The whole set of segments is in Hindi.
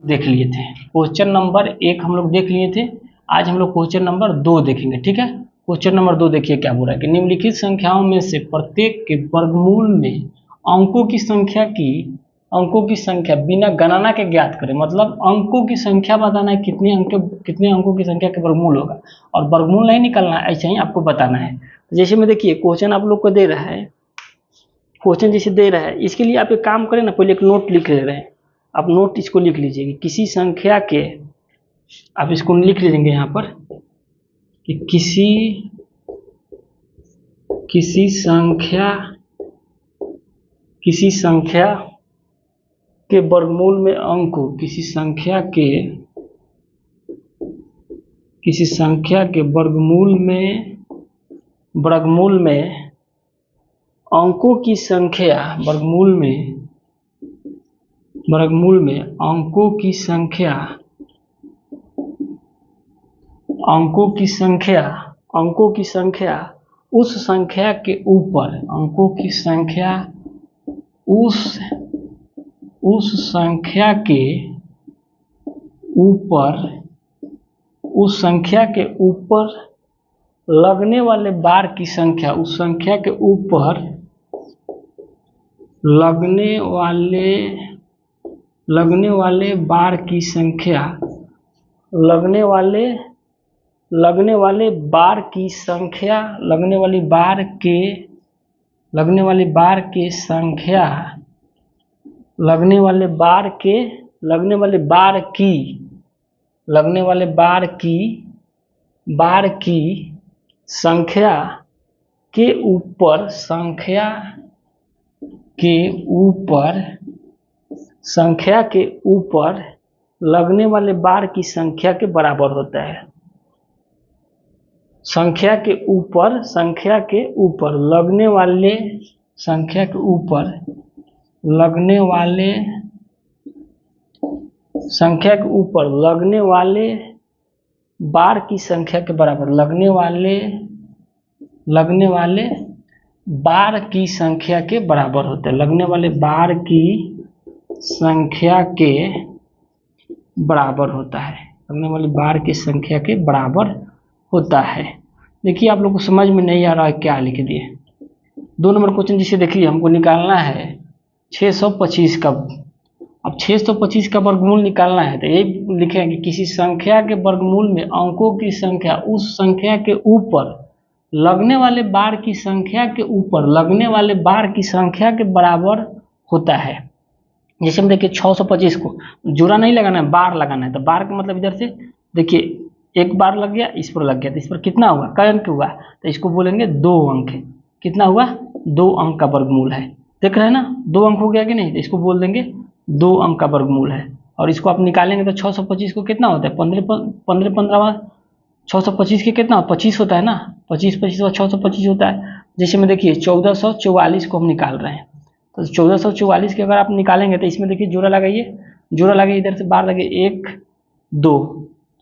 देख लिए थे। क्वेश्चन नंबर 1 हम लोग देख लिए थे। आज हम लोग क्वेश्चन नंबर 2 देखेंगे। ठीक है, क्वेश्चन नंबर 2 देखिए क्या बोल रहा है कि निम्नलिखित संख्याओं में से प्रत्येक के वर्गमूल में अंकों की संख्या बिना गणना के ज्ञात करें। मतलब अंकों की संख्या बताना है, कितने अंकों की संख्या के वर्गमूल होगा, और वर्गमूल नहीं निकालना है, ऐसे ही आपको बताना है। तो जैसे में देखिए क्वेश्चन आप लोग को दे रहा है, क्वेश्चन जैसे दे रहा है, इसके लिए आप एक काम करें ना, पहले एक नोट लिख ले रहे हैं। आप नोट इसको लिख लीजिए, किसी संख्या के, आप इसको लिख लीजिए यहाँ पर कि किसी संख्या के वर्गमूल में अंकों, किसी संख्या के वर्गमूल में अंकों की संख्या, वर्गमूल में अंकों की संख्या उस संख्या के ऊपर, उस संख्या के ऊपर लगने वाले बार की संख्या, उस संख्या के ऊपर लगने वाले बार की संख्या, लगने वाले बार की संख्या के ऊपर लगने वाले बार की संख्या के बराबर होता है। संख्या के ऊपर लगने वाले बार की संख्या के बराबर, लगने वाले बार की संख्या के बराबर होता है, लगने वाले बार की संख्या के बराबर होता है, लगने वाली बार की संख्या के बराबर होता है। देखिए आप लोग को समझ में नहीं आ रहा है क्या लिख दिए। 2 नंबर क्वेश्चन जिसे देखिए, हमको निकालना है 625 का। अब 625 का वर्गमूल निकालना है तो यही लिखेंगे, किसी संख्या के वर्गमूल में अंकों की संख्या उस संख्या के ऊपर लगने वाले बार की संख्या के ऊपर लगने वाले बार की संख्या के बराबर होता है। जैसे हम देखिए 625 को जोड़ा नहीं लगाना है, बार लगाना है। तो बार का मतलब इधर से देखिए एक बार लग गया, इस पर लग गया, तो इस पर कितना हुआ, कई अंक हुआ, तो इसको बोलेंगे 2 अंक। कितना हुआ, 2 अंक का वर्गमूल है। देख रहे हैं ना, 2 अंक हो गया कि नहीं, तो इसको बोल देंगे 2 अंक का वर्गमूल है। और इसको आप निकालेंगे तो 625 को कितना होता है, 15 625 के कितना 25 होता है ना, 25 625 होता है। जैसे में देखिए 1444 को हम निकाल रहे हैं, तो 1444 के अगर आप निकालेंगे तो इसमें देखिए जोड़ा लगाइए, इधर से बार लगे 1 2,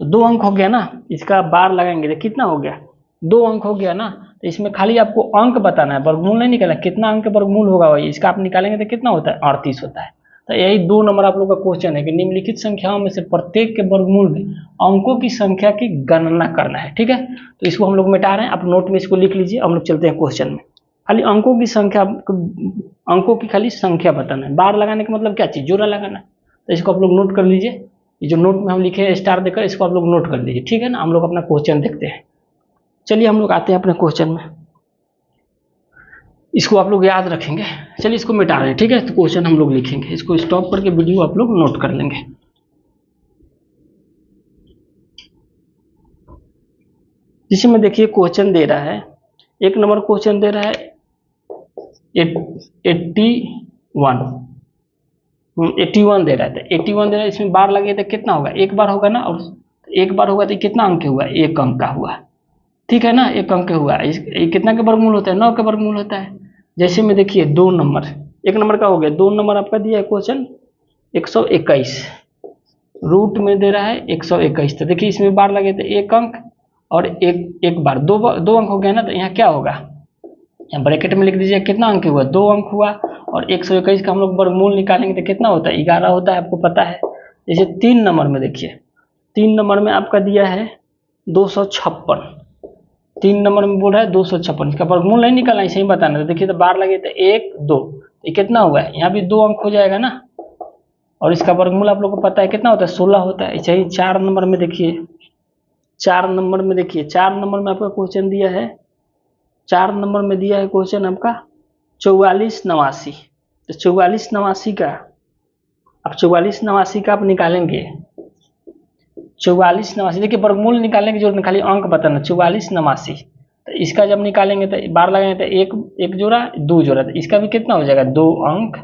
तो 2 अंक हो गया ना। इसका बार लगाएंगे तो कितना हो गया, 2 अंक हो गया ना। तो इसमें खाली आपको अंक बताना है, वर्गमूल नहीं निकालना, कितना अंक वर्गमूल होगा वही, इसका आप निकालेंगे तो कितना होता है, 38 होता है। तो यही 2 नंबर आप लोग का क्वेश्चन है कि निम्नलिखित संख्याओं में से प्रत्येक के वर्गमूल में अंकों की संख्या की गणना करना है। ठीक है, तो इसको हम लोग मिटा रहे हैं, आप नोट में इसको लिख लीजिए। हम लोग चलते हैं क्वेश्चन में। खाली अंकों की खाली संख्या बताना है, बार लगाने का मतलब क्या चीज, जोड़ा लगाना है। तो इसको आप लोग नोट कर लीजिए, ये जो नोट में हम लिखे हैं स्टार देकर, इसको आप लोग नोट कर लीजिए। ठीक है ना, हम लोग अपना क्वेश्चन देखते हैं। चलिए हम लोग आते हैं अपने क्वेश्चन में, इसको आप लोग याद रखेंगे। चलिए इसको मिटा रहे हैं। ठीक है, तो क्वेश्चन हम लोग लिखेंगे, इसको स्टॉप करके वीडियो आप लोग नोट कर लेंगे। जिसमें देखिए क्वेश्चन दे रहा है, 1 नंबर क्वेश्चन दे रहा है 81 दे रहा है। 81 दे रहा है, इसमें बार लगे तो कितना होगा, 1 बार होगा ना, और 1 बार होगा तो कितना अंक हुआ, 1 अंक का हुआ। ठीक है ना, 1 अंक हुआ। कितना के वर्गमूल होता है, 9 के वर्गमूल होता है। जैसे में देखिए 2 नंबर, 1 नंबर का हो गया, 2 नंबर आपका दिया है क्वेश्चन 121, रूट में दे रहा है 121। तो देखिए इसमें बार लगे तो 1 अंक और एक बार 2 अंक हो गया ना। तो यहाँ क्या होगा, यहाँ ब्रैकेट में लिख दीजिए कितना अंक हुआ, 2 अंक हुआ। और 121 का हम लोग वर्गमूल निकालेंगे तो कितना होता है, 11 होता है, आपको पता है। जैसे 3 नंबर में देखिए, 3 नंबर में आपका दिया है 256, 3 नंबर में बोल रहा है 256, इसका वर्गमूल नहीं निकालना, ऐसे ही बताना। तो देखिए तो बार लगे तो 1 2, ये कितना हुआ है, यहाँ भी 2 अंक हो जाएगा ना, और इसका वर्गमूल आप लोग को पता है कितना होता है, 16 होता है। ऐसे ही 4 नंबर में देखिए, 4 नंबर में देखिए, 4 नंबर में आपका क्वेश्चन दिया है, 4 नंबर में दिया है क्वेश्चन आपका 4489। तो 4489 का, अब 4489 का आप निकालेंगे, 4489, देखिए वर्गमूल निकालने की जरूरत नहीं, खाली अंक बताना 4489। तो इसका जब निकालेंगे तो बार लगाएंगे तो एक जोड़ा 2 जोड़ा, तो इसका भी कितना हो जाएगा, 2 अंक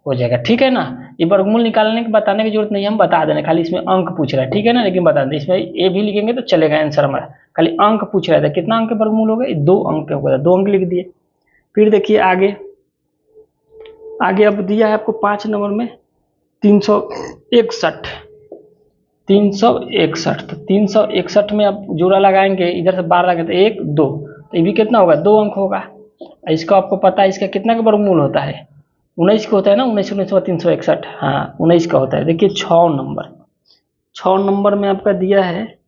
हो जाएगा, ठीक है ना। ये वर्गमूल निकालने के बताने की जरूरत नहीं, हम बता देना, खाली इसमें अंक पूछ रहा है, ठीक है ना, लेकिन बता दें, इसमें ए भी लिखेंगे तो चलेगा आंसर हमारा, खाली अंक पूछ रहा था, कितना अंक वर्गमूल हो गया, 2 अंक होगा, 2 अंक लिख दिए। फिर देखिए आगे, आगे अब दिया है आपको 5 नंबर में 361, 361, तो 361 में आप जोड़ा लगाएंगे, इधर से बार लगाएंगे तो 1 2, तो ये भी कितना होगा, 2 अंक होगा। इसका आपको पता है इसका कितना का वर्गमूल होता है, 19 का होता है ना, 19 19 361, हाँ 19 का होता है। देखिए 6 नंबर, 6 नंबर में आपका दिया है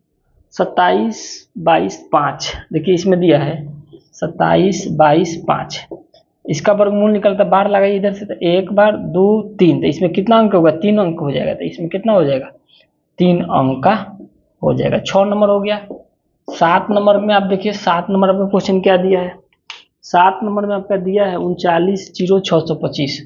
27 22 5, देखिए इसमें दिया है 27 22 5, इसका वर्गमूल निकलता, बार लगाइए इधर से, तो 1 बार 2 3, तो इसमें कितना अंक होगा, 3 अंक हो जाएगा, तो इसमें कितना हो जाएगा, 3 अंक का हो जाएगा। 6 नंबर हो गया। 7 नंबर में आप देखिए, 7 नंबर आपका क्वेश्चन क्या दिया है, 7 नंबर में आपका दिया है 390625,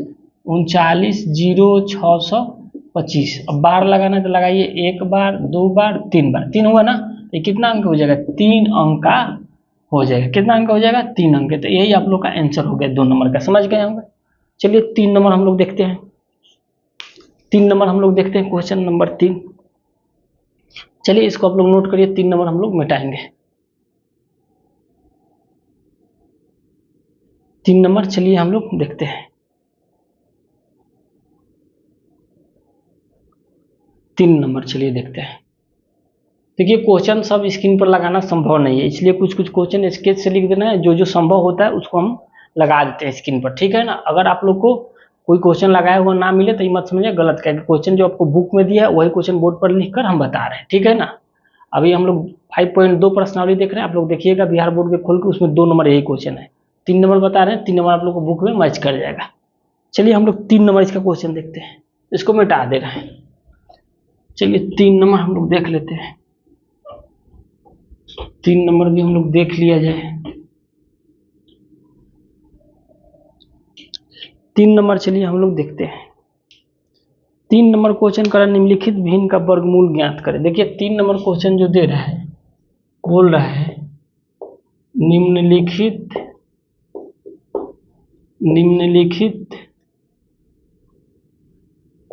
390625, अब बार लगाना तो लगाइए, 1 बार 2 बार 3 बार, 3 हुआ ना, ये कितना अंक हो जाएगा, 3 अंक का हो जाएगा, कितना अंक हो जाएगा, 3 अंक। तो यही आप लोग का आंसर हो गया 2 नंबर का, समझ गए होंगे। चलिए 3 नंबर हम लोग देखते हैं, 3 नंबर हम लोग देखते हैं, क्वेश्चन नंबर 3। चलिए इसको आप लोग नोट करिए, 3 नंबर हम लोग मिटाएंगे, 3 नंबर चलिए हम लोग देखते हैं। 3 नंबर चलिए देखते हैं। देखिए क्वेश्चन सब स्क्रीन पर लगाना संभव नहीं है, इसलिए कुछ कुछ क्वेश्चन स्केच से लिख देना है, जो जो संभव होता है उसको हम लगा देते हैं स्क्रीन पर, ठीक है ना। अगर आप लोग को कोई क्वेश्चन लगाया हुआ ना मिले तो ये मत समझिए गलत, क्या क्वेश्चन जो आपको बुक में दिया है वही क्वेश्चन बोर्ड पर लिखकर हम बता रहे हैं, ठीक है ना। अभी हम लोग 5.2 प्रश्नावली देख रहे हैं, आप लोग देखिएगा बिहार बोर्ड के खोल के, उसमें 2 नंबर यही क्वेश्चन है, 3 नंबर बता रहे हैं, 3 नंबर आप लोग को बुक में मैच कर जाएगा। चलिए हम लोग 3 नंबर इसका क्वेश्चन देखते हैं, इसको मिटा दे रहे हैं। चलिए 3 नंबर हम लोग देख लेते हैं, 3 नंबर भी हम लोग देख लिया जाए। 3 नंबर चलिए हम लोग देखते हैं। 3 नंबर क्वेश्चन करें, निम्नलिखित भिन्न का वर्गमूल ज्ञात करें। देखिए 3 नंबर क्वेश्चन जो दे रहा है, बोल रहा है निम्नलिखित निम्नलिखित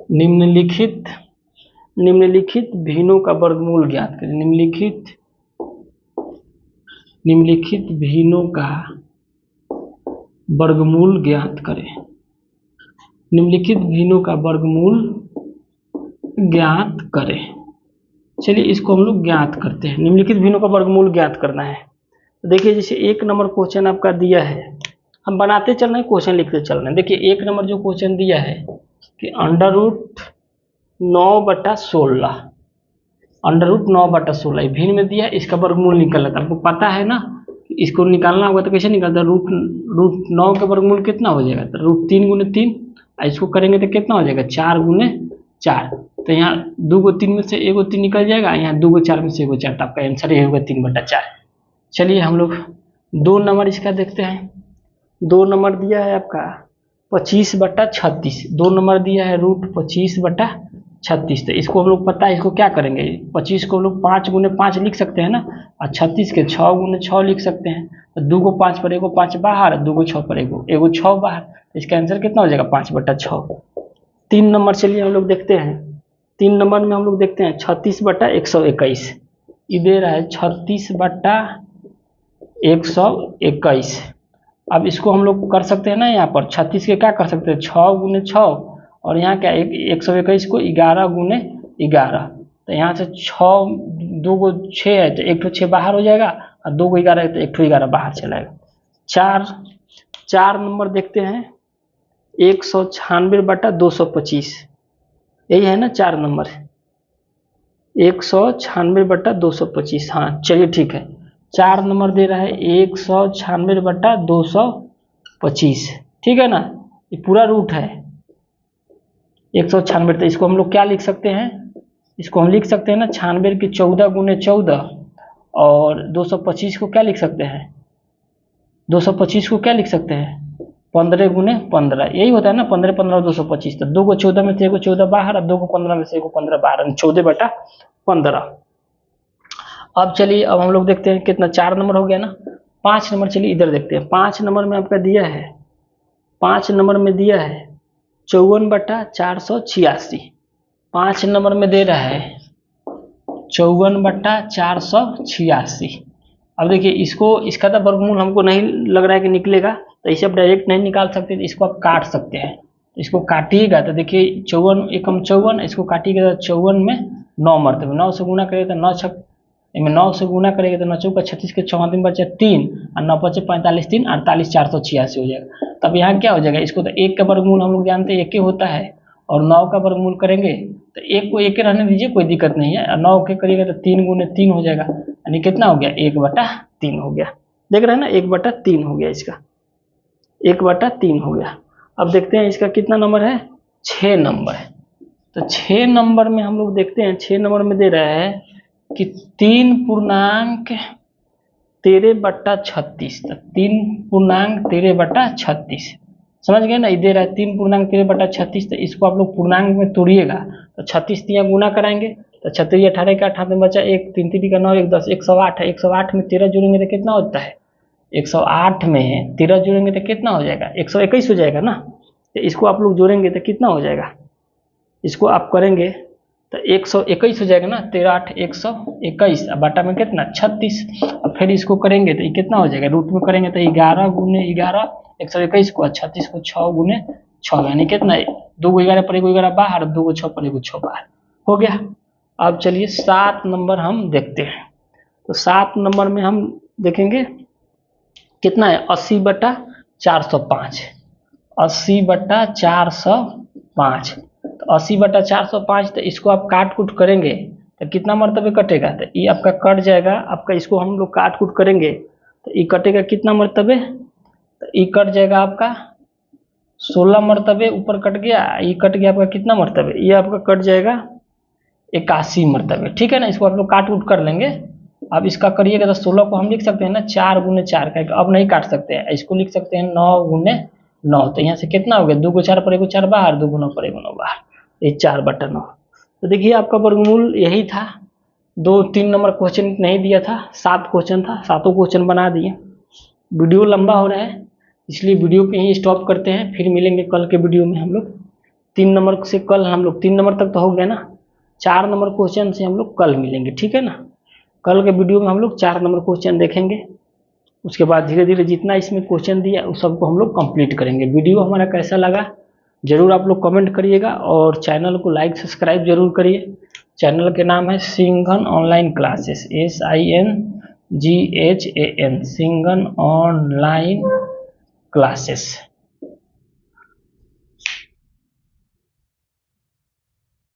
निम्नलिखित निम्नलिखित भिन्नों का वर्गमूल ज्ञात करें, निम्नलिखित भिन्नों का वर्गमूल ज्ञात करें, निम्नलिखित भिन्नों का वर्गमूल ज्ञात करें। चलिए इसको हम लोग ज्ञात करते हैं, निम्नलिखित भिन्नों का वर्गमूल ज्ञात करना है। तो देखिए जैसे 1 नंबर क्वेश्चन आपका दिया है, हम बनाते चल रहे हैं, क्वेश्चन लिखते चल रहे हैं। देखिए 1 नंबर जो क्वेश्चन दिया है कि √9/16, √9/16 भिन्न में दिया, इसका वर्गमूल निकल रहा था, आपको पता है ना, इसको निकालना होगा तो कैसे निकलता है, √9 का वर्गमूल कितना हो जाएगा, तो √3 × 3, इसको करेंगे तो कितना हो जाएगा, 4 × 4, तो यहाँ 2 को 3 में से 1 को 3 निकल जाएगा, यहाँ 2 को 4 में से 1 को 4, तो आपका आंसर ये होगा 3/4। चलिए हम लोग 2 नंबर इसका देखते हैं। 2 नंबर दिया है आपका 25/36, 2 नंबर दिया है √25/36, तो इसको हम लोग पता है, इसको क्या करेंगे, 25 को हम लोग 5 × 5 लिख सकते हैं ना, और 36 के 6 × 6 लिख सकते हैं, तो 2 को 5 पर 1 को 5 बाहर, 2 को 6 पर 1 को 6 बाहर, इसका आंसर कितना हो जाएगा, 5/6। 3 नंबर चलिए हम लोग देखते हैं। 3 नंबर में हम लोग देखते हैं 36/121, ये दे रहा है 36/121। अब इसको हम लोग कर सकते हैं ना, यहाँ पर 36 के क्या कर सकते हैं, 6 × 6, और यहाँ क्या 121 को 11 × 11, तो यहाँ से 6 2 को 6 है तो 1 6 बाहर हो जाएगा, और 2 को 11 है तो 1 11 बाहर चलाएगा। 4 नंबर देखते हैं 196/225, यही है ना 4 नंबर, 196/225। हाँ चलिए ठीक है, 4 नंबर दे रहा है 196/225, ठीक है ना, ये पूरा रूट है 196। तो इसको हम लोग क्या लिख सकते हैं, इसको हम लिख सकते हैं ना 96 की 14 गुने 14, और 225 को क्या लिख सकते हैं, 225 को क्या लिख सकते हैं 15 गुने 15, यही होता है ना 15 15 225। तो 2 को 14 में से 1 को 14 बाहर, और 2 को 15 में से 1 को 15 बाहर, 14/15। अब चलिए अब हम लोग देखते हैं कितना, 4 नंबर हो गया ना। 5 नंबर, चलिए इधर देखते हैं। 5 नंबर में आपका दिया है, 5 नंबर में दिया है 54/486। 5 नंबर में दे रहा है 54/486। अब देखिए इसको, इसका तो वर्गमूल हमको नहीं लग रहा है कि निकलेगा, तो इसे आप डायरेक्ट नहीं निकाल सकते, तो इसको आप काट सकते हैं। तो इसको काटिएगा तो देखिए 54 एकम 54, इसको काटिएगा तो 54 में 9 मरतबे, 9 से गुना करेगा तो 9 छक, इनमें 9 से गुना करेगा तो 9 चौका 36 के 34 बचे 3, और 9 बचे 45 3 48 486 हो जाएगा। तब यहाँ क्या हो जाएगा, इसको तो 1 का वर्गमूल हम लोग जानते हैं 1 होता है, और 9 का वर्गमूल करेंगे तो 1 को 1 रहने दीजिए, कोई दिक्कत नहीं है, और 9 के करिएगा तो 3 गुने 3 हो जाएगा, यानी कितना हो गया 1/3 हो गया। देख रहे हैं ना 1/3 हो गया, इसका 1/3 हो गया। अब देखते हैं इसका कितना नंबर है, 6 नंबर है। तो 6 नंबर में हम लोग देखते हैं, 6 नंबर में दे रहा है कि 3.13/36, तो 3.13/36 समझ गए ना, ये दे रहा है 3.13/36। तो इसको आप लोग पूर्णांक में तोड़िएगा तो 36 दिया गुना कराएंगे तो 36 18 का 18 में बचा 1, 3 3 का 9 1 10, 108 है। 108 में 13 जोड़ेंगे तो कितना होता है, 108 में 13 जोड़ेंगे तो कितना हो जाएगा 121 हो जाएगा ना। तो इसको आप लोग जोड़ेंगे तो कितना हो जाएगा, इसको आप करेंगे तो 121 हो जाएगा ना, 13 8 121, अब बटा में कितना 36। अब फिर इसको करेंगे तो ये कितना हो जाएगा, रूट में करेंगे तो 11 गुने 11 121 को, 36 को 6 गुने 6, यानी कितना 2 को 11 पर 1 को 11 बाहर, 2 को 6 पर 1 को 6 बाहर हो गया। अब चलिए 7 नंबर हम देखते हैं। तो 7 नंबर में हम देखेंगे कितना है 80/405, 80/405। तो 80/405, तो इसको आप काट कूट करेंगे तो कितना मरतबे कटेगा, तो ये आपका कट जाएगा, आपका इसको हम लोग काट कूट करेंगे तो ये कटेगा कितना मरतबे, तो ये कट जाएगा आपका 16 मरतबे, ऊपर कट गया, ये कट गया आपका कितना मरतबे, ये आपका कट जाएगा 81 मरतबे, ठीक है ना। इसको आप लोग काट कूट कर लेंगे। अब इसका करिएगा तो 16 को हम लिख सकते हैं ना 4 गुने 4 का, अब नहीं काट सकते हैं, इसको लिख सकते हैं 9 गुने 9। तो यहाँ से कितना हो गया, 2 को 4 पर 1 को 4 बाहर, 2 गुना पर 1 गुना बाहर, ये 4/9। तो देखिए आपका वर्गमूल यही था। 2-3 नंबर क्वेश्चन नहीं दिया था, 7 क्वेश्चन था, 7 क्वेश्चन बना दिए। वीडियो लंबा हो रहा है इसलिए वीडियो पे ही स्टॉप करते हैं, फिर मिलेंगे कल के वीडियो में हम लोग 3 नंबर से। कल हम लोग 3 नंबर तक तो हो गया ना, 4 नंबर क्वेश्चन से हम लोग कल मिलेंगे, ठीक है ना। कल के वीडियो में हम लोग 4 नंबर क्वेश्चन देखेंगे, उसके बाद धीरे धीरे जितना इसमें क्वेश्चन दिया उस सबको हम लोग कंप्लीट करेंगे। वीडियो हमारा कैसा लगा जरूर आप लोग कमेंट करिएगा, और चैनल को लाइक सब्सक्राइब जरूर करिए। चैनल के नाम है Singhan online classes, SINGHAN, Singhan online classes.